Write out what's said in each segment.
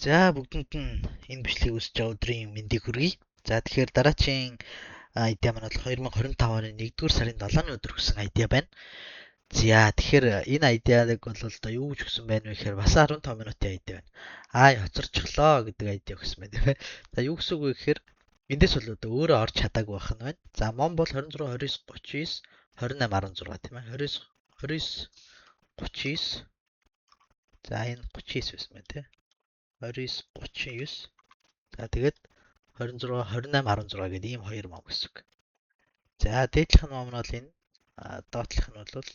За бүгдэнд нь энэ бичлэгийг үзэж байгаа өдрийн мэндийг хүргэе. За тэгэхээр дараачийн идея маань бол 2025 оны 1-р сарын 7-ны өдөр өгсөн идея байна. За тэгэхээр энэ идеаг бол одоо юу гэж өгсөн байна вэ гэхээр бас 15 минутын идея байна. Хоцорчихлоо гэдэг идея өгсөн байна тийм ээ. За юу гэсэн үг вэ гэхээр эндээс бол одоо өөрөө орж чадаагүй байх нь байна. За мон бол 26 29 39 28 16 тийм ээ. 29 39 за энэ 39 байсан байна тийм. 29 39 за тэгээд 26 28 16 гэдэг ийм хоёр мом гэсэн үг. За дээдлэх нь мом нь бол энэ доотлох нь бол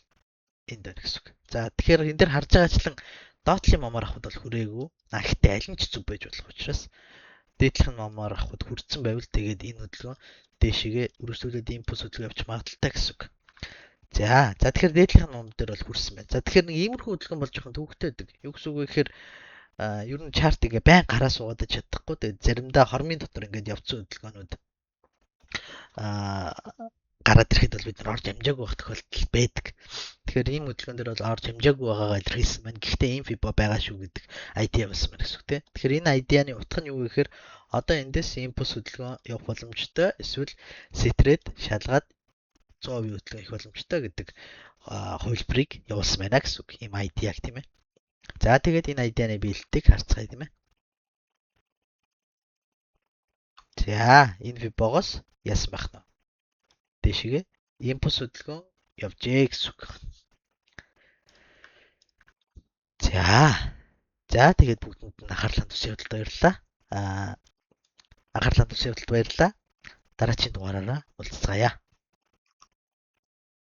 энд байна гэсэн үг. За тэгэхээр энэ дээр харж байгаачлан доотлын момоор авахд бол хүрээгүй. Гэхдээ аль нь ч зүг байж болох учраас дээдлэх нь момоор авахд хүрсэн байвал тэгээд энэ хөдөлгөөн дээшээгээ үргэлжлүүлээд импульс хөдөлгөөн явуучих магадaltaй гэсэн үг. За тэгэхээр дээдлэх нь мом дээр бол хүрсэн байна. За тэгэхээр нэг иймэрхүү хөдөлгөөн болж байгаа төвөгтэй байдаг. Юу гэсэн үг вэ гэхээр ер нь чарт ингээ байн гараа суугаад чадахгүй. Тэгээд заримдаа хормын дотор ингээд явцсан хөдөлгөөнүүд гараад ирэхэд бол бид нар орж амжаагүй байх тохиолдол байдаг. Тэгэхээр ийм хөдөлгөөн дээр бол орж амжаагүй байгаагаа илэрхийлсэн байна. Гэхдээ ийм фибо байгаа шүү гэдэг idea болсон байна гэсэн үг тийм. Тэгэхээр энэ idea-ны утга нь юу вэ гэхээр одоо эндээс импульс хөдөлгөөн явах боломжтой эсвэл сетрээд шалгаад 100% хөдөлгөөн их боломжтой гэдэг хувилбарыг явуулсан байна гэсэн үг. Ийм idea-г тийм ээ. За тэгээд энэ idea-ны биелэлтийг харцгаая тийм ээ. За энэ фибогоос яасан байх нь дэшигээ импульс хөдөлгөөн явжээ гэсэн үг. За тэгээд бүгдэнд нь анхаарлаа төсөө явдалд баярлалаа. Анхаарлаа төсөө явдалд баярлалаа. Дараагийн дугаараараа уулзцаая.